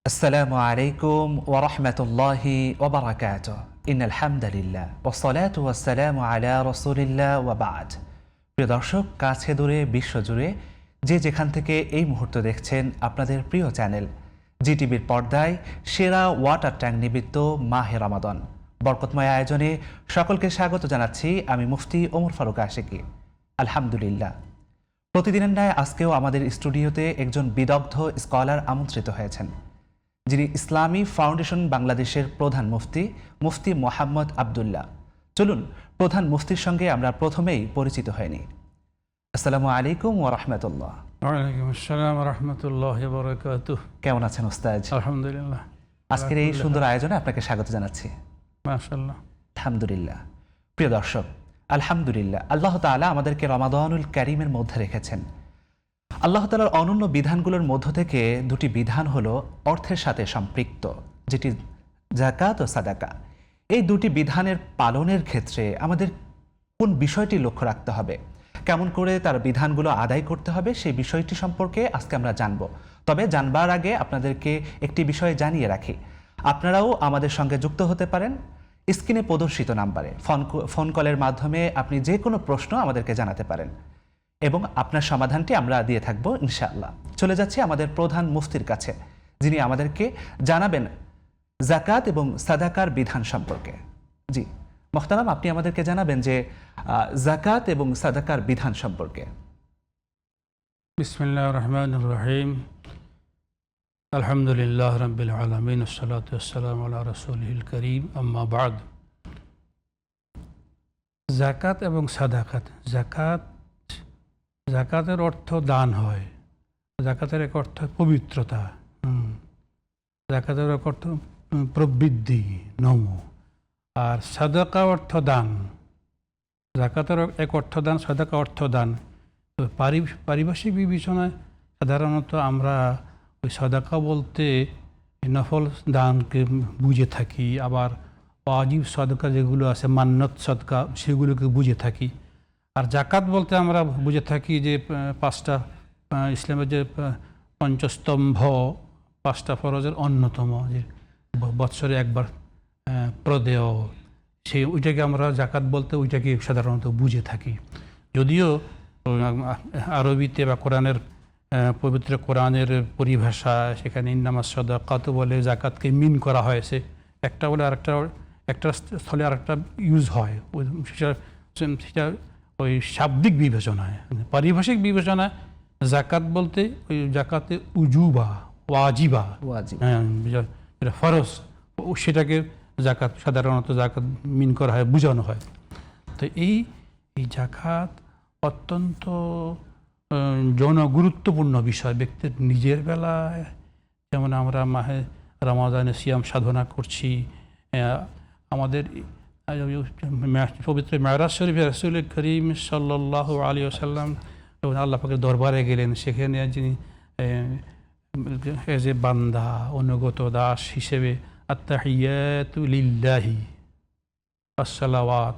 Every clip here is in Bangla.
আসসালামু আলাইকুম ওয়া রাহমাতুল্লাহি ওয়া বারাকাতুহু ইন্নাল হামদালিল্লাহ ওয়াসসালাতু ওয়াসসালামু আলা রাসূলিল্লাহ ওয়া বা'দ। প্রিয় দর্শক, কাছে দূরে বিশ্বজুড়ে যে যেখান থেকে এই মুহূর্ত দেখছেন, আপনাদের প্রিয় চ্যানেল জিটিভির পর্দায় সেরা ওয়াটার ট্যাঙ্ক নিমিত্ত মাহে রমাদান বরকতময় আয়োজনে সকলকে স্বাগত জানাচ্ছি আমি মুফতি ওমর ফারুক আশিকি। আলহামদুলিল্লাহ, প্রতিদিনের ন্যায় আজকেও আমাদের স্টুডিওতে একজন বিদগ্ধ স্কলার আমন্ত্রিত হয়েছেন, যিনি ইসলামী ফাউন্ডেশন বাংলাদেশের প্রধান মুফতি মোহাম্মদ আবদুল্লাহ। চলুন প্রধান মুফতির সঙ্গে আমরা প্রথমেই পরিচিত হয়নি। আসসালামু আলাইকুম ওয়া রাহমাতুল্লাহ। ওয়ালাইকুম আসসালাম ওয়া রাহমাতুল্লাহি ওয়া বারাকাতুহু। কেমন আছেন ওস্তাদ? আলহামদুলিল্লাহ। আজকের এই সুন্দর আয়োজনে আপনাকে স্বাগত জানাচ্ছি। মাশাআল্লাহ। আলহামদুলিল্লাহ। প্রিয় দর্শক, আলহামদুলিল্লাহ, আল্লাহ তাআলা আমাদেরকে রমাদানুল কারীমের মধ্যে রেখেছেন। আল্লাহ তাআলার অনন্য বিধানগুলোর মধ্য থেকে দুটি বিধান হলো অর্থের সাথে সম্পৃক্ত, যেটি যাকাত ও সাদাকা। এই দুটি বিধানের পালনের ক্ষেত্রে আমাদের কোন বিষয়টি লক্ষ্য রাখতে হবে, কেমন করে তার বিধানগুলো আদায় করতে হবে, সেই বিষয়টি সম্পর্কে আজকে আমরা জানব। তবে জানবার আগে আপনাদেরকে একটি বিষয় জানিয়ে রাখি, আপনারাও আমাদের সঙ্গে যুক্ত হতে পারেন স্ক্রিনে প্রদর্শিত নাম্বারে। ফোন কলের মাধ্যমে আপনি যে কোনো প্রশ্ন আমাদেরকে জানাতে পারেন এবং আপনার সমাধানটি আমরা দিয়ে থাকব ইনশাআল্লাহ। চলে যাচ্ছি আমাদের প্রধান মুফতির কাছে, যিনি আমাদেরকে জানাবেন যাকাত এবং সাদাকার বিধান সম্পর্কে। জি মোহতারাম, আপনি আমাদেরকে জানাবেন যে যাকাত এবং সাদাকার বিধান সম্পর্কে। বিসমিল্লাহির রহমানির রহিম। আলহামদুলিল্লাহ রাব্বিল আলামিন ওয়াসসালাতু ওয়াসসালামু আলা রাসূলিল কারীম, আম্মা বা'দ। যাকাত এবং সাদাকাত। যাকাতের অর্থ দান হয়, যাকাতের এক অর্থ পবিত্রতা, যাকাতের এক অর্থ প্রবৃদ্ধি, নম। আর সাদাকা অর্থ দান। যাকাতের এক অর্থ দান, সাদাকা অর্থ দান। তো পারিভাষিক বিবেচনায় সাধারণত আমরা ওই সাদাকা বলতে নফল দানকে বুঝে থাকি, আবার ওয়াজিব সাদাকা যেগুলো আছে, মান্নত সাদকা, সেগুলোকে বুঝে থাকি। আর জাকাত বলতে আমরা বুঝে থাকি যে পাঁচটা ইসলামের যে পঞ্চস্তম্ভ, পাঁচটা ফরজের অন্যতম, যে বৎসরে একবার প্রদেয়, সেই ওইটাকে আমরা জাকাত বলতে ওইটাকে সাধারণত বুঝে থাকি। যদিও আরবিতে বা কোরআনের পবিত্র কোরআনের পরিভাষা, সেখানে ইন্নামাস সাদাকাত বলে জাকাতকে মিন করা হয়েছে। একটা বলে একটা স্থলে আরেকটা ইউজ হয়, সেটা ওই শাব্দিক বিবেচনায়। পারিভাষিক বিবেচনায় জাকাত বলতে ওই জাকাতে উজুবা, ওয়াজিবা, যেটা ফরজ, সেটাকে জাকাত সাধারণত জাকাত মিন করা হয়, বোঝানো হয়। তো এই জাকাত অত্যন্ত জনগুরুত্বপূর্ণ বিষয় ব্যক্তির নিজের বেলায়। যেমন আমরা মাহে রমাদানে সিয়াম সাধনা করছি, আমাদের পবিত্র মেরাজ শরীফে রাসূল করিম সাল্লাল্লাহু আলাইহি ওয়াসাল্লাম যখন আল্লাহ পাকের দরবারে গেলেন, সেখানে যিনি এজ এ বান্দা, অনুগত দাস হিসেবে আত্তাহিয়াতু লিল্লাহি আসসালাওয়াত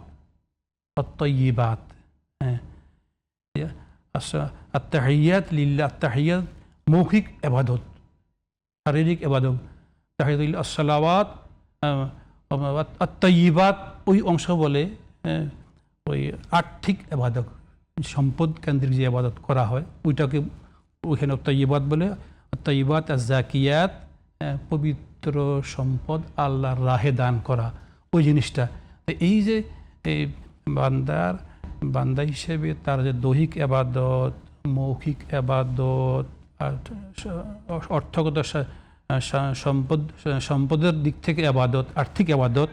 আত-তাইয়্যিবাত, আত্তাহিয়াত লিল্লাহ, আত্তাহিয়াত মৌখিক ইবাদত, শারীরিক ইবাদত, তাহিয়াতুল আসসালাওয়াত আত-তাইয়্যিবাত ওই অংশ বলে ওই আর্থিক ইবাদত, সম্পদ কেন্দ্রিক যে ইবাদত করা হয় ওইটাকে ওইখানে তাইয়্যিবাত বলে। তাইয়্যিবাত আয-যাকিয়াত, পবিত্র সম্পদ আল্লাহর রাহে দান করা, ওই জিনিসটা। এই যে বান্দা হিসেবে তার যে দৈহিক ইবাদত, মৌখিক ইবাদত, অর্থগত সম্পদের দিক থেকে ইবাদত, আর্থিক ইবাদত,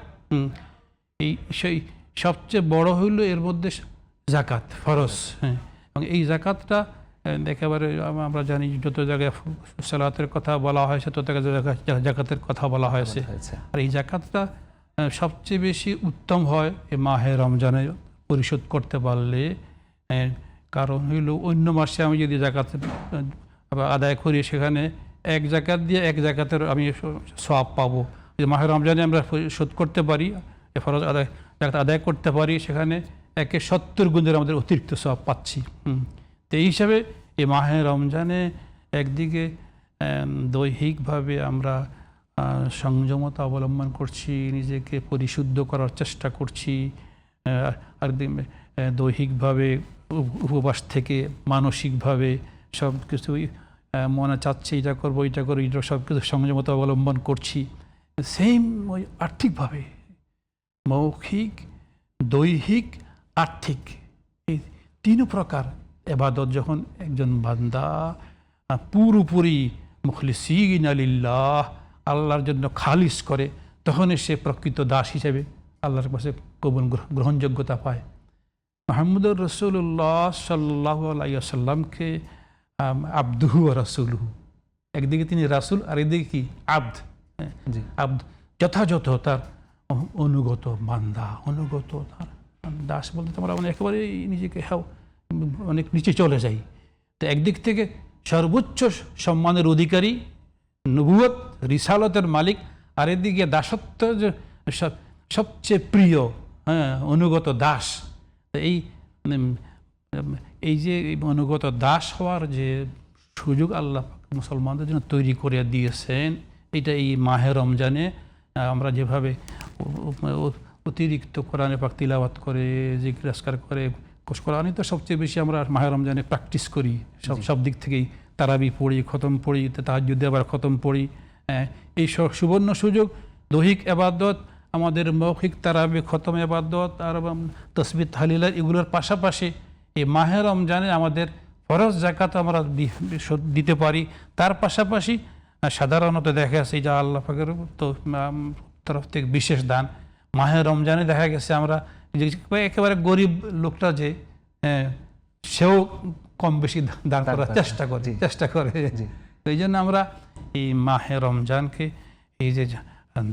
সেই সবচেয়ে বড় হইল এর মধ্যে জাকাত, ফরজ। এবং এই জাকাতটা একেবারে আমরা জানি যত জায়গায় সালাতের কথা বলা হয়েছে তত জায়গায় জাকাতের কথা বলা হয়েছে। আর এই জাকাতটা সবচেয়ে বেশি উত্তম হয় এই মাহে রমজানে পরিশোধ করতে পারলে। কারণ হইল অন্য মাসে আমি যদি জাকাত আদায় করি, সেখানে এক জাকাত দিয়ে এক জাকাতের আমি সওয়াব পাবো। মাহে রমজানে আমরা শোধ করতে পারি, ফরজ জাকাত আদায় করতে পারি, সেখানে 70 গুণের আমাদের অতিরিক্ত সওয়াব পাচ্ছি। তো এই হিসাবে এই মাহে রমজানে একদিকে দৈহিকভাবে আমরা সংযমতা অবলম্বন করছি, নিজেকে পরিশুদ্ধ করার চেষ্টা করছি, আর দৈহিকভাবে উপবাস থেকে মানসিকভাবে সব কিছুই মনে চাচ্ছে এটা করবো এটা করবো, এটা সব কিছু সংযমতা অবলম্বন করছি। সেম ওই আর্থিকভাবে মৌখিক, দৈহিক, আর্থিক এই তিন প্রকার এবাদত যখন একজন বান্দা পুরোপুরি মুখলিসিন লিল্লাহ আল্লাহর জন্য খালিস করে, তখনই সে প্রকৃত দাস হিসেবে আল্লাহর কাছে কবুল গ্রহণযোগ্যতা পায়। মুহাম্মদুর রাসূলুল্লাহ সাল্লাল্লাহু আলাইহি ওয়াসাল্লামকে আবদুহু ওয়া রাসূলুহু, একদিকে তিনি রাসূল আর একদিকে কি আবদ। আবদ যথাযথ তার অনুগত বান্দা, অনুগত তার দাস বলতে আমরা একেবারে নিজেকে অনেক নিচে চলে যাই। তো একদিক থেকে সর্বোচ্চ সম্মানের অধিকারী, নবুয়ত রিসালতের মালিক, আর এদিকে দাসত্ব সবচেয়ে প্রিয়, অনুগত দাস। এই যে অনুগত দাস হওয়ার যে সুযোগ আল্লাহ মুসলমানদের জন্য তৈরি করে দিয়েছেন, এটা এই মাহে রমজানে আমরা যেভাবে অতিরিক্ত কোরআনে পাক তিলাওয়াত করে, জিকির আজকার করে, কোরআনই তো সবচেয়ে বেশি আমরা মাহে রমজানে প্র্যাকটিস করি সব দিক থেকেই। তারাবি পড়ি, খতম পড়ি, তাহাজ্জুদে আবার খতম পড়ি। এই সুবর্ণ সুযোগ দৈহিক এবাদত, আমাদের মৌখিক তারাবি, খতম এবাদত আর তসবিহ তাহলিল এগুলোর পাশাপাশি এই মাহে রমজানে আমাদের ফরজ যাকাত আমরা দিতে পারি। তার পাশাপাশি সাধারণত দেখা গেছে যা আল্লাহ পাকের তরফ থেকে বিশেষ দান, মাহে রমজানে দেখা গেছে আমরা একেবারে গরিব লোকটা যে সেও কম বেশি দান করার চেষ্টা করে। এই জন্য আমরা এই মাহে রমজানকে এই যে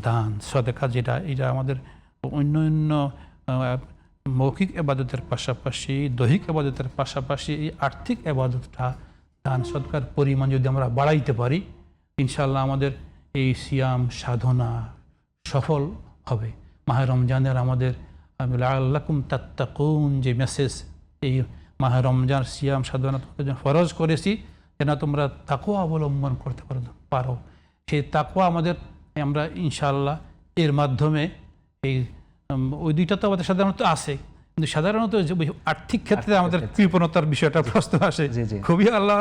দান সদকা এটা আমাদের অন্য মৌখিক এবাদতের পাশাপাশি, দৈহিক এবাদতের পাশাপাশি এই আর্থিক এবাদতটা, দান সদকার পরিমাণ যদি আমরা বাড়াইতে পারি, ইনশাআল্লাহ আমাদের এই সিয়াম সাধনা সফল হবে। মাহে রমজানের আমাদের লাআল্লাকুম তাত্তাকুন যে মেসেজ, এই মাহে রমজান সিয়াম সাধনা ফরজ করেছি যেন তোমরা তাকওয়া অবলম্বন করতে পারো। সেই তাকওয়া আমরা ইনশাআল্লাহ এর মাধ্যমে এই ওই দুইটা তো আমাদের সাধারণত আছে, কিন্তু সাধারণত আর্থিক ক্ষেত্রে আমাদের কৃপণতার বিষয়টা প্রশ্ন আসে। খুবই আল্লাহ,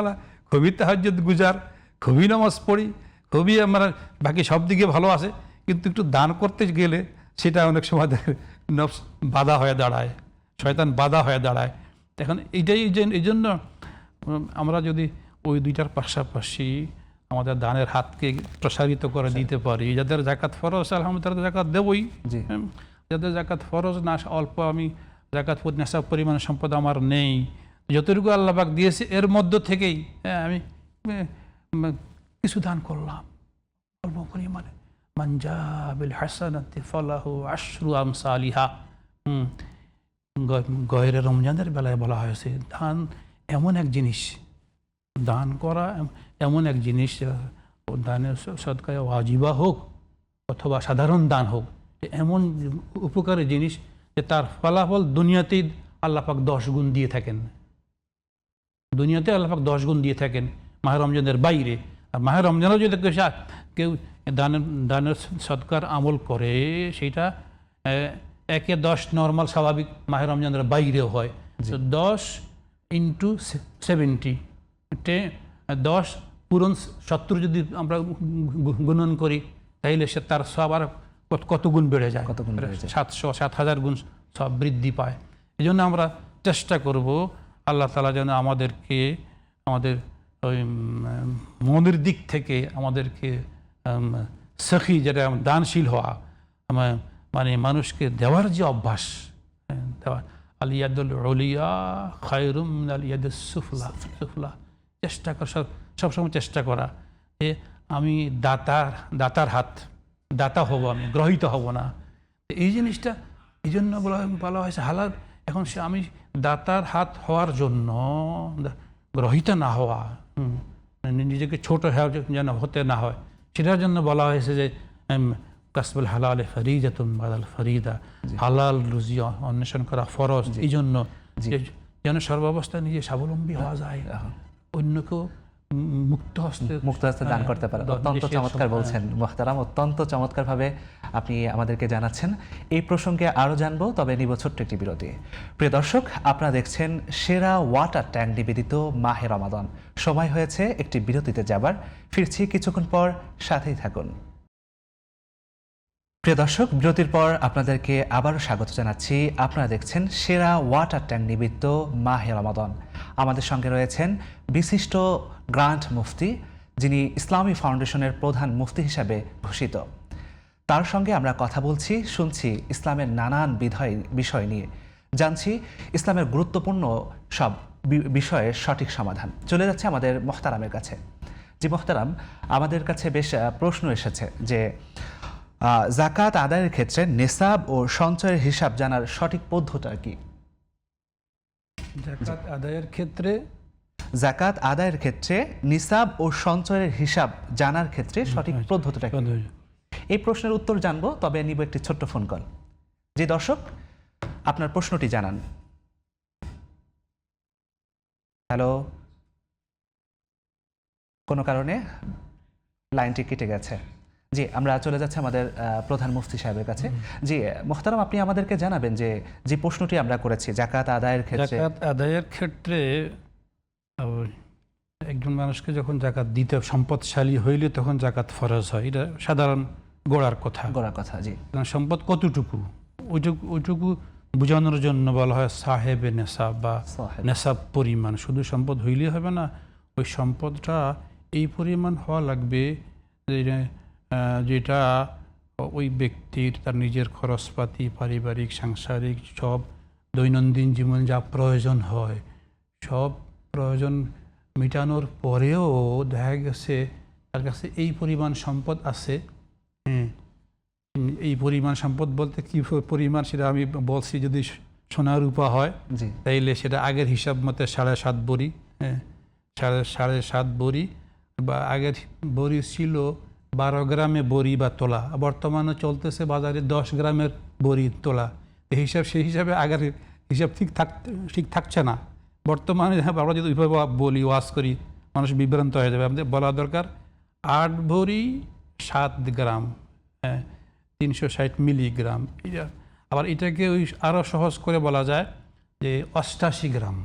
খুবই তাহাজ্জুদ গুজার, খুবই নামাজ পড়ি, খুবই আমরা বাকি সব দিকে ভালো আছে, কিন্তু একটু দান করতে গেলে সেটা অনেক সময় নফস বাধা হয়ে দাঁড়ায়, শয়তান বাধা হয়ে দাঁড়ায়। এখন এই জন্য আমরা যদি ওই দুইটার পাশাপাশি আমাদের দানের হাতকে প্রসারিত করে দিতে পারি, যাদের জাকাত ফরজ আলহামদুলিল্লাহ জাকাত দেবই, যাদের জাকাত ফরজ না, অল্প আমি জাকাত নেশাব পরিমাণ সম্পদ আমার নেই, যতটুকু আল্লাহ পাক দিয়েছে এর মধ্য থেকেই আমি কিছু দান করলাম অল্প পরিমাণে। মান জাআ বিল হাসানাতি ফালাহু আশরু আমসালিহা। গয়রে রমজানের বেলায় বলা হয়েছে দান এমন এক জিনিস, দান করা এমন এক জিনিস, দানের সদকায়ে ওয়াজিবা হোক অথবা সাধারণ দান হোক, এমন উপকারী জিনিস যে তার ফলাফল দুনিয়াতেই আল্লাহ পাক 10 গুণ দিয়ে থাকেন। দুনিয়াতে আল্লাহ পাক 10 গুণ দিয়ে থাকেন মাহে রমজানের বাইরে। আর মাহে রমজানও যদি কেউ দানের সদকার আমল করে, সেইটা 1-10 নর্মাল স্বাভাবিক মাহে রমজানের বাইরেও হয়। 10 × 70, 10 পূরণ 70 যদি আমরা গুণন করি, তাইলে সে তার সব আর কত গুণ বেড়ে যায়, 700-7,000 গুণ সব বৃদ্ধি পায়। এই জন্য আমরা চেষ্টা করব আল্লাহ তাআলা যেন আমাদেরকে আমাদের ওই মনের দিক থেকে আমাদেরকে সখী, যেটা দানশীল হওয়া, মানে মানুষকে দেওয়ার যে অভ্যাস, দেওয়া, আল ইয়াদুল উলিয়া খায়রুম মিনাল ইয়াদিস সুফলা, চেষ্টা করা, সবসময় চেষ্টা করা যে আমি দাতার হাত, দাতা হব, আমি গ্রহিত হব না। এই জিনিসটা এই জন্য বলা হয়েছে হালাল। এখন আমি দাতার হাত হওয়ার জন্য, গ্রহিতা না হওয়া, নিজেকে ছোট যেন হতে না হয়, সেটার জন্য বলা হয়েছে যে কাসবুল হালাল ফরিদাতুন বাদাল ফরিদা, হালাল রুজি অন্বেষণ করা ফরজ। এই জন্য যেন সর্বাবস্থায় নিজে স্বাবলম্বী হওয়া যায়, অন্যকেও মুক্ত হস্তে দান করতে পারে। অত্যন্ত চমৎকার বলছেন মুহতারাম, অত্যন্ত চমৎকারভাবে আপনি আমাদেরকে জানাচ্ছেন। এই প্রসঙ্গে আরও জানবো, তবে নিব ছোট্ট একটি বিরতি। প্রিয় দর্শক, আপনারা দেখছেন সেরা ওয়াটার ট্যাঙ্ক নিবেদিত মাহে রমাদান। সময় হয়েছে একটি বিরতিতে যাবার। ফিরছি কিছুক্ষণ পর, সাথেই থাকুন। প্রিয় দর্শক, বিরতির পর আপনাদেরকে আবারও স্বাগত জানাচ্ছি। আপনারা দেখছেন সেরা ওয়াটার ট্যাঙ্ক নিবেদিত মাহে রমাদান। আমাদের সঙ্গে রয়েছেন বিশিষ্ট গ্রান্ট মুফতি, যিনি ইসলামী ফাউন্ডেশনের প্রধান মুফতি হিসাবে ভূষিত। তার সঙ্গে আমরা কথা বলছি, শুনছি ইসলামের নানান বিষয় নিয়ে, জানছি ইসলামের গুরুত্বপূর্ণ সব বিষয়ের সঠিক সমাধান। চলে যাচ্ছে আমাদের মোহতারামের কাছে। জি মোহতারাম, আমাদের কাছে বেশ প্রশ্ন এসেছে যে যাকাত আদায়ের ক্ষেত্রে নেসাব ও সঞ্চয়ের হিসাব জানার সঠিক পদ্ধতিটা কি? যাকাত আদায়ের ক্ষেত্রে নিসাব ও সঞ্চয়ের হিসাব জানার ক্ষেত্রে সঠিক পদ্ধতিটা কি? এই প্রশ্নের উত্তর জানবো, তবে নিব একটি ছোট্ট ফোন কল। জি দর্শক, আপনার প্রশ্নটি জানান। হ্যালো, কোনো কারণে লাইনটি কেটে গেছে। জি, আমরা চলে যাচ্ছি আমাদের প্রধান মুফতি সাহেবের কাছে। জি মোহতারাম, আপনি আমাদেরকে জানাবেন যে প্রশ্নটি আমরা করেছি যাকাত আদায়ের ক্ষেত্রে একজন মানুষকে যখন জাকাত দিতে সম্পদশালী হইলে তখন জাকাত ফরজ হয়, এটা সাধারণ গোড়ার কথা। জি, সম্পদ কতটুকু ওইটুকু বোঝানোর জন্য বলা হয় সাহেবে নেশাব বা নেশাব পরিমাণ। শুধু সম্পদ হইলে হবে না, ওই সম্পদটা এই পরিমাণ হওয়া লাগবে যেটা ওই ব্যক্তির তার নিজের খরচপাতি, পারিবারিক, সাংসারিক সব দৈনন্দিন জীবন যা প্রয়োজন হয়, সব প্রয়োজন মেটানোর পরেও দেখা গেছে তার কাছে এই পরিমাণ সম্পদ আছে। এই পরিমাণ সম্পদ বলতে কি পরিমাণ সেটা আমি বলছি, যদি সোনা রূপা হয় তাইলে সেটা আগের হিসাব মতে 7.5 বড়ি, 7.5 বড়ি, বা আগের বড়ি ছিল 12 গ্রামে বড়ি বা তোলা, বর্তমানে চলতেছে বাজারে 10 গ্রামের বড়ি তোলা। সেই হিসাবে আগের হিসাব ঠিক থাকছে না। বর্তমানে আমরা যদি ওইভাবে বলি, ওয়াজ করি, মানুষ বিভ্রান্ত হয়ে যাবে। আমাদের বলা দরকার 8 ভরি 7 গ্রাম, 360 মিলিগ্রাম। আবার এটাকে ওই আরও সহজ করে বলা যায় যে 88 গ্রাম।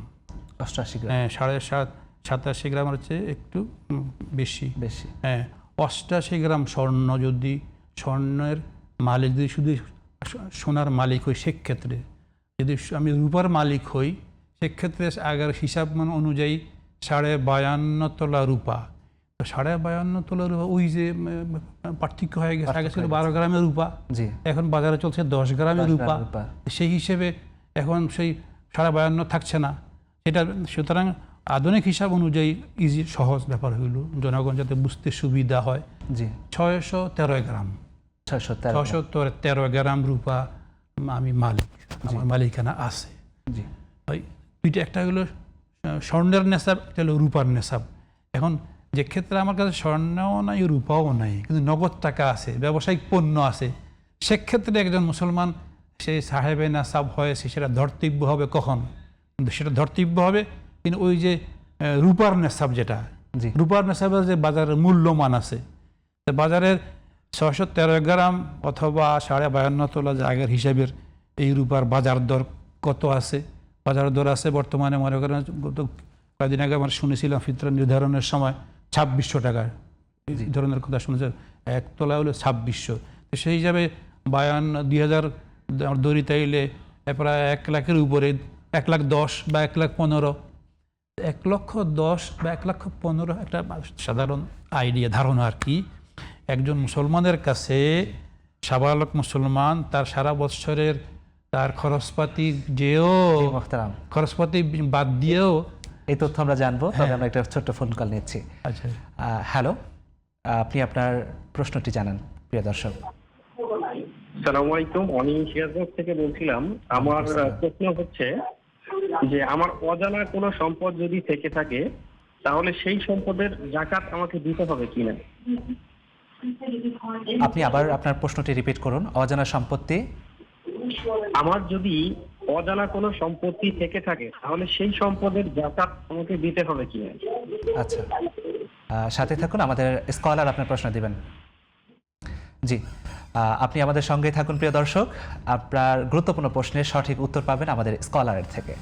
87 গ্রামের হচ্ছে একটু বেশি। 88 গ্রাম স্বর্ণ, যদি স্বর্ণের মালিক যদি শুধু সোনার মালিক হই, সেক্ষেত্রে যদি আমি রূপার মালিক হই, সেক্ষেত্রে আগের হিসাব অনুযায়ী 52.5 তোলা রূপা। তো 52.5 তোলা রূপা, ওই যে পার্থক্য হয়ে গেছে। আগে ছিল 12 গ্রামের রূপা, এখন বাজারে চলছে 10 গ্রামের রূপা। সেই হিসেবে এখন সেই 52.5 থাকছে না সেটা। সুতরাং আধুনিক হিসাব অনুযায়ী সহজ ব্যাপার হইল, জনগণ যাতে বুঝতে সুবিধা হয়। 613 গ্রাম, 613 গ্রাম রূপা আমি মালিক, আমার মালিকানা আছে। দুইটা, একটা হলো স্বর্ণের নেশাব, একটা হলো রূপার নেশাব। এখন যে ক্ষেত্রে আমার কাছে স্বর্ণও নাই, রূপাও নাই, কিন্তু নগদ টাকা আছে, ব্যবসায়িক পণ্য আছে, সেক্ষেত্রে একজন মুসলমান সে সাহেবে নেশাব হয়েছে, সেটা ধর্তব্য হবে কখন? কিন্তু সেটা ধর্তব্য হবে কিন্তু ওই যে রূপার নেশাব, যেটা রূপার নেশাবের যে বাজারের মূল্যমান আছে, বাজারের 613 গ্রাম অথবা 52.5 তোলা যে আগের হিসাবের এই রূপার বাজার দর কত আছে? বাজার দর আছে বর্তমানে, মনে করেন কয়েকদিন আগে আমরা শুনেছিলাম ফিতরা নির্ধারণের সময় 2600 টাকা, এই ধরনের কথা শুনেছে। 1 তোলা হলো 2600। তো সেই হিসাবে 2000 দড়ি তাইলে প্রায় 1 লাখের উপরে, 1,10,000 বা 1,15,000। 1,10,000 বা 1,15,000 একটা সাধারণ আইডিয়া, ধারণা আর কি। একজন মুসলমানের কাছে, সাবালক মুসলমান, তার সারা বৎসরের তার খরচপাতি খরচপাতি বাদ দিয়েও এই তথ্য আমরা জানবো। তবে আমরা একটা ছোট্ট ফোন কল নিচ্ছি। আচ্ছা, হ্যালো, আপনি আপনার প্রশ্নটি জানান প্রিয় দর্শক। আসসালামু আলাইকুম, আমি সিরাজগঞ্জ থেকে বলছিলাম। আমার প্রশ্ন হচ্ছে যে আমার অজানা কোনো সম্পদ যদি থেকে থাকে, তাহলে সেই সম্পদের যাকাত আমাকে দিতে হবে কিনা? আপনি আবার আপনার প্রশ্নটি রিপিট করুন। অজানা সম্পত্তি, আমার যদি অজানা কোনো সম্পত্তি থেকে থাকে, তাহলে সেই সম্পদের যাকাত আমাকে দিতে হবে কিনা? আচ্ছা, সাথে থাকুন, আমাদের স্কলার আপনার প্রশ্ন দিবেন। জি, আপনি আমাদের সঙ্গেই থাকুন প্রিয় দর্শক, আপনার গুরুত্বপূর্ণ প্রশ্নের সঠিক উত্তর পাবেন আমাদের স্কলারের থেকে।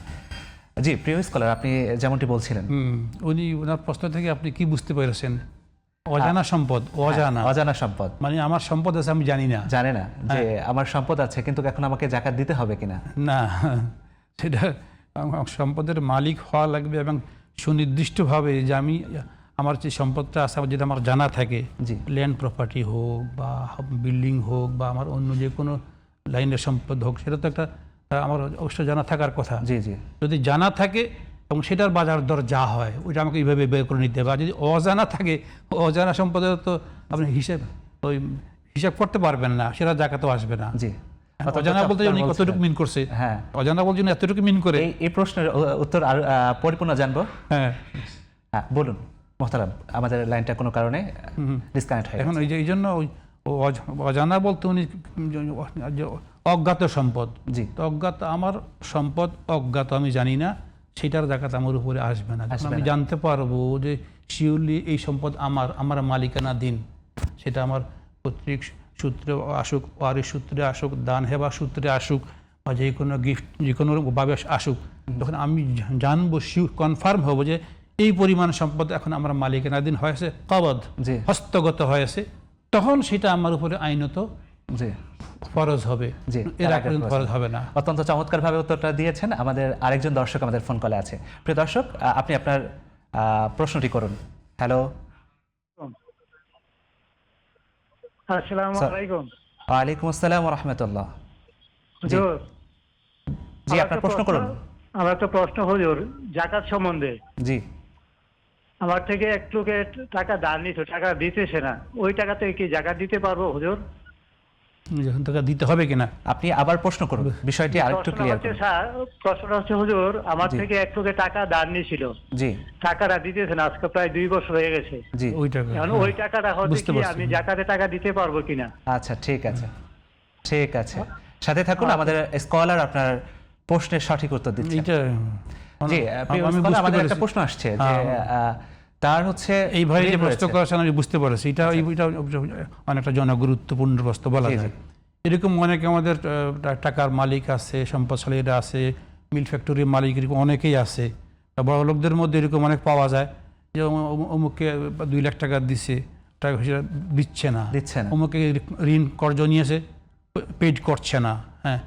জি প্রিয় স্কলার, আপনি যেমনটি বলছিলেন, উনি ওনার প্রশ্ন থেকে আপনি কি বুঝতে পেরেছেন? অজানা সম্পদ, অজানা অজানা সম্পদ মানে আমার সম্পদ আছে আমি জানি না। জানে না যে আমার সম্পদ আছে, কিন্তু এখন আমাকে জাকাত দিতে হবে কিনা। না, সেটা সম্পদের মালিক হওয়া লাগবে এবং সুনির্দিষ্টভাবে যে আমার যে সম্পদটা আছে যেটা আমার জানা থাকে, জি ল্যান্ড প্রপার্টি হোক বা বিল্ডিং হোক বা আমার অন্য যে কোনো লাইনের সম্পদ হোক, সেটা তো একটা আমার অবশ্যই জানা থাকার কথা। জি জি যদি জানা থাকে এবং সেটার বাজার দর যা হয় ওইটা আমাকে এইভাবে বের করে নিতে হবে। আর যদি অজানা থাকে, অজানা সম্পদের তো আপনি হিসাব করতে পারবেন না, সেটা জাকাতও আসবে না। জি অজানা বলতে উনি কতটুকু মিন করছে? হ্যাঁ, অজানা বলতে উনি এতটুকু মিন করে। এই প্রশ্নের উত্তর আর পরিপূর্ণ জানবো। হ্যাঁ, বলুন মোহতারাম, আমাদের লাইনটা কোনো কারণে ডিসকানেক্ট হয়ে এখন গেছে। এই জন্য ওই অজানা বলতে উনি অজ্ঞাত সম্পদ। জি তো অজ্ঞাত আমার সম্পদ অজ্ঞাত, আমি জানি না, সেটার জাকাত আমার উপরে আসবে না। যখন আমি জানতে পারবো যে শিওরলি এই সম্পদ আমার মালিকানা দিন, সেটা আমার পৈতৃক সূত্রে আসুক, ওয়ারিশ সূত্রে আসুক, দান হেবা সূত্রে আসুক, বা যে কোনো গিফট যে কোনো ভাবে আসুক, তখন আমি জানবো, কনফার্ম হবো যে এই পরিমাণ সম্পদ এখন আমার মালিকানাধীন হয়েছে, কবদ জি হস্তগত হয়েছে, তখন সেটা আমার উপরে আইনত জি ফরজ হবে। জি, এর আগে ফরজ হবে না। অত্যন্ত চমৎকারভাবে উত্তরটা দিয়েছেন। আমাদের আরেকজন দর্শক আমাদের ফোন কলে আছে। প্রিয় দর্শক, আপনি আপনার প্রশ্নটি করুন। হ্যালো, আসসালামু আলাইকুম। ওয়ালাইকুম আসসালাম ওয়া রাহমাতুল্লাহ। জি হুজুর, জি আপনার প্রশ্ন করুন। আমার একটা প্রশ্ন হুজুর, জাকাত সম্বন্ধে। জি আমার থেকে একটু টাকা ধার নিত, টাকা দিতেছে না, ওই টাকাতে কি জাকাত দিতে পারবো হুজুর? যখন টাকা দিতে হবে কিনা, আপনি আবার প্রশ্ন করুন, বিষয়টি আরেকটু ক্লিয়ার করুন। প্রশ্নটা হচ্ছে হুজুর, আমার জি। থেকে একটু টাকা ধার নিয়েছিল, জি টাকাটা দিতেছে না, আজকে প্রায় 2 বছর হয়ে গেছে। জি ওই টাকা এখন ওই টাকাটা হচ্ছে বুঝতে কি পারছি। আমি জাকাতে টাকা দিতে পারবো কিনা? আচ্ছা, ঠিক আছে ঠিক আছে, সাথে থাকুন, আমাদের স্কলার আপনার প্রশ্নের সঠিক উত্তর দিচ্ছে। এইটা জি প্রিয় আমি স্কলার, বুঝতে আমাদের একটা পেরেছি। প্রশ্ন আসছে যে তার হচ্ছে এই ভাই যে ঋণ প্রশ্ন রয়েছে। করেছেন আমি বুঝতে পারছি, এটা অনেকটা জনগুরুত্বপূর্ণ প্রশ্ন বলা জি, যায়। জি। এরকম অনেকে আমাদের টাকার মালিক আছে, সম্পদশালীরা আছে, মিল ফ্যাক্টরির মালিক এরকম অনেকেই আছে। বড় লোকদের মধ্যে এরকম অনেক পাওয়া যায় যে অমুককে 2 লাখ টাকা দিচ্ছে, টাকা সেটা দিচ্ছে না, অমুকে ঋণ কর্জ নিয়েছে, পেড করছে না। হ্যাঁ,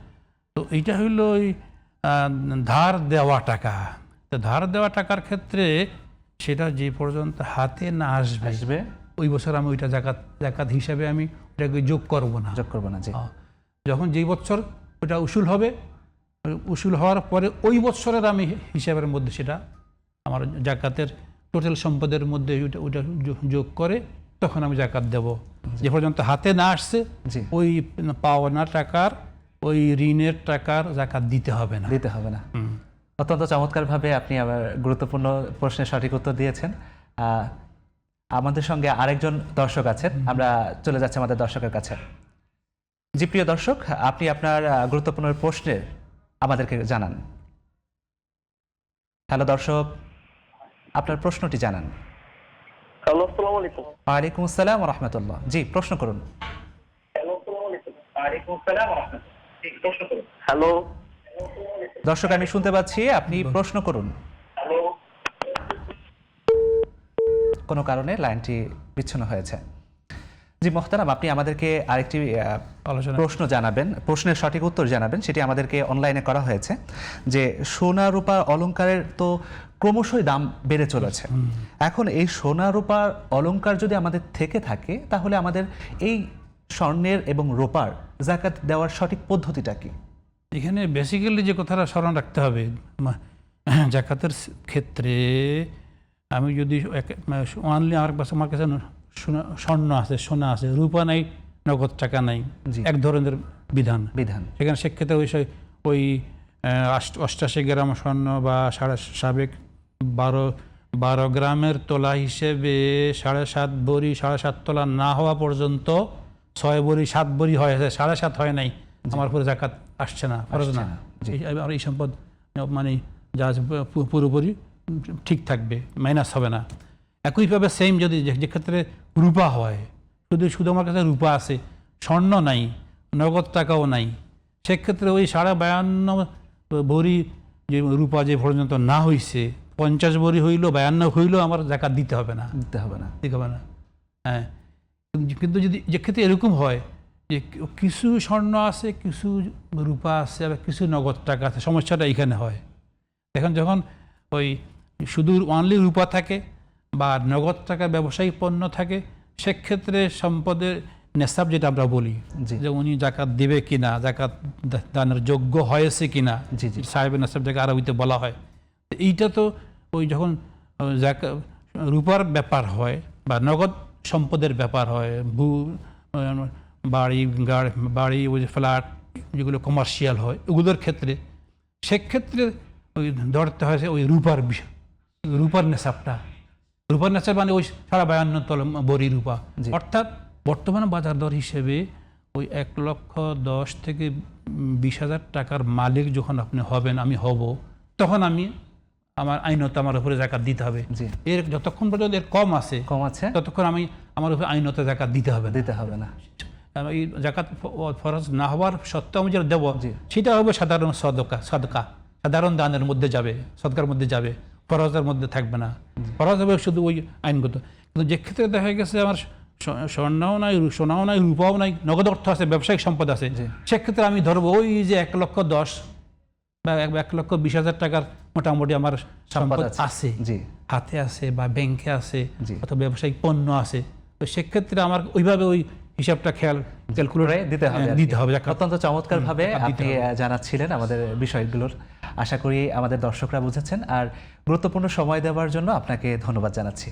তো এইটা হইল ওই ধার দেওয়া টাকা। তো ধার দেওয়া টাকার ক্ষেত্রে সেটা যে পর্যন্ত হাতে না আসবে ওই বছর আমি ওইটা জাকাত হিসাবে আমি ওটাকে যোগ করব না। জি যখন যেই বছর ওটা উসুল হবে, উসুল হওয়ার পরে ওই বছরের আমি হিসাবের মধ্যে সেটা আমার জাকাতের টোটাল সম্পদের মধ্যে ওইটা যোগ করে তখন আমি জাকাত দেব। যে পর্যন্ত হাতে না আসছে ওই পাওনা টাকার, ওই ঋণের টাকার জাকাত দিতে হবে না। অত্যন্ত চমৎকারভাবে আপনি আবার গুরুত্বপূর্ণ প্রশ্নের সঠিক উত্তর দিয়েছেন। আমাদের সঙ্গে আরেকজন দর্শক আছেন, আমরা চলে যাচ্ছি আমাদের দর্শকের কাছে। জি প্রিয় দর্শক, আপনি আপনার গুরুত্বপূর্ণ প্রশ্নের আমাদেরকে জানান। হ্যালো দর্শক, আপনার প্রশ্নটি জানান। হ্যালো, আসসালামু আলাইকুম। ওয়ালাইকুম আসসালাম ওয়া রাহমাতুল্লাহ। জি প্রশ্ন করুন। হ্যালো, আসসালামু আলাইকুম। ওয়ালাইকুম আসসালাম ওয়া রাহমাতুল্লাহ। জি প্রশ্ন করুন। হ্যালো দর্শক, আমি শুনতে পাচ্ছি, আপনি প্রশ্ন করুন। হ্যালো, কোনো কারণে লাইনটি বিচ্ছিন্ন হয়েছে। জি মোহতারাম, আপনি আমাদেরকে আরেকটি প্রশ্ন জানাবেন, প্রশ্নের সঠিক উত্তর জানাবেন। সেটি আমাদেরকে অনলাইনে করা হয়েছে যে সোনা রূপা অলংকারের তো ক্রমশই দাম বেড়ে চলেছে। এখন এই সোনা রূপার অলংকার যদি আমাদের থেকে থাকে, তাহলে আমাদের এই স্বর্ণের এবং রূপার জাকাত দেওয়ার সঠিক পদ্ধতিটা কি? এখানে বেসিক্যালি যে কথাটা স্মরণ রাখতে হবে, জাকাতের ক্ষেত্রে আমি যদি অনলি আমার কাছে স্বর্ণ আছে, সোনা আছে, রূপা নাই, নগদ টাকা নাই, এক ধরনের বিধান। সেখানে সেক্ষেত্রে ওই 88 গ্রাম স্বর্ণ বা সাবেক 12 গ্রামের তোলা হিসেবে 7.5 ভরি, 7.5 তোলা না হওয়া পর্যন্ত 6 ভরি 7 ভরি হয়েছে, 7.5 হয় নাই, আমার উপরে জাকাত আসছে না, ফরজ না। আর এই সম্পদ মানে যা পুরোপুরি ঠিক থাকবে, মাইনাস হবে না। একইভাবে সেম যদি যে ক্ষেত্রে রূপা হয়, শুধু আমার কাছে রূপা আছে, স্বর্ণ নাই, নগদ টাকাও নাই, সেক্ষেত্রে ওই 52 ভরি যে রূপা যে পর্যন্ত না হইছে, 50 ভরি হইল 52 হইল, আমার জাকাত দিতে হবে না, দিতে হবে না। দিতে হবে না। হ্যাঁ, কিন্তু যদি যে ক্ষেত্রে এরকম হয় যে কিছু স্বর্ণ আছে, কিছু রূপা আছে, আবার কিছু নগদ টাকা আছে, সমস্যাটা এখানে হয়। এখন যখন ওই শুধু অনলি রূপা থাকে বা নগদ টাকা ব্যবসায়িক পণ্য থাকে, সেক্ষেত্রে সম্পদের নেশাব যেটা আমরা বলি, জি। যে উনি জাকাত দেবে কিনা, জাকাত দানের যোগ্য হয়েছে কিনা, জি, জি। সাহেবের নেশাব যাকে আরবিতে বলা হয়। এইটা তো ওই যখন রূপার ব্যাপার হয় বা নগদ সম্পদের ব্যাপার হয়, বাড়ি ওই ফ্ল্যাট যেগুলো কমার্শিয়াল হয়, ওগুলোর ক্ষেত্রে সেক্ষেত্রে ওই ধরতে হয় ওই রূপার বিষয়, রূপার নেশাবটা। রূপার নেশাব মানে ওই 52 ভরি রূপা। জি। অর্থাৎ বর্তমান বাজার দর হিসেবে ওই 1,10,000 থেকে 20,000 টাকার মালিক যখন আপনি হবেন, আমি হব, তখন আমি আমার আইনত আমার উপরে জাকাত দিতে হবে। জি। এর যতক্ষণ পর্যন্ত এর কম আছে কম আছে, ততক্ষণ আমি আমার উপরে আইনত জাকাত দিতে হবে না। দিতে হবে না। এই জাকাত ফরজ না হওয়ার সত্ত্বেও আমি যেটা দেবো, জি। সেটা হবে সাধারণ সদকা, সাধারণ দানের মধ্যে যাবে, সদকার মধ্যে যাবে, ফরজের মধ্যে থাকবে না। ফরজ হবে শুধু ওই আইনগত। কিন্তু যে ক্ষেত্রে দেখা গেছে আমার স্বর্ণও নাই, সোনাও নাই, রূপাও নাই, নগদ অর্থ আছে, ব্যবসায়িক সম্পদ আছে, জি। সেক্ষেত্রে আমি ধরবো ওই যে 1,10,000 বা 1,20,000 টাকার মোটামুটি আমার সম্পদ আছে, জি। হাতে আছে বা ব্যাংকে আছে, জি। অথবা ব্যবসায়িক পণ্য আছে। তো সেক্ষেত্রে আমার ওইভাবে ওই হিসাবটা ক্যালকুলেট করে দিতে হবে আর কি। দিতে হবে। অত্যন্ত চমৎকারভাবে দিতে আপনি হবে। জানাচ্ছিলেন আমাদের বিষয়গুলোর। আশা করি আমাদের দর্শকরা বুঝেছেন, আর গুরুত্বপূর্ণ সময় দেওয়ার জন্য আপনাকে ধন্যবাদ জানাচ্ছি।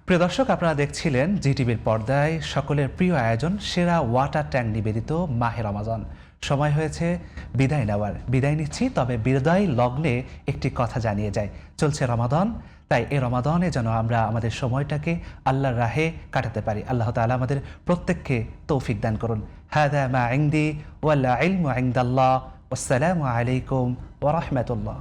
প্রিয় দর্শক, আপনারা দেখছিলেন জিটিভির পর্দায় সকলের প্রিয় আয়োজন সেরা ওয়াটার ট্যাঙ্ক নিবেদিত মাহে রমাদান। সময় হয়েছে বিদায় নেওয়ার। বিদায় নিচ্ছি, তবে বিদায় লগ্নে একটি কথা জানিয়ে যায়, চলছে রমাদান, তাই এই রমাদানে যেন আমরা আমাদের সময়টাকে আল্লাহর রাহে কাটাতে পারি। আল্লাহ তাআলা আমাদের প্রত্যেককে তৌফিক দান করুন। হাদা মা ইনদি ওয়াল ইলমু ইনদাল্লাহ। আসসালামু আলাইকুম ওয়া রাহমাতুল্লাহ।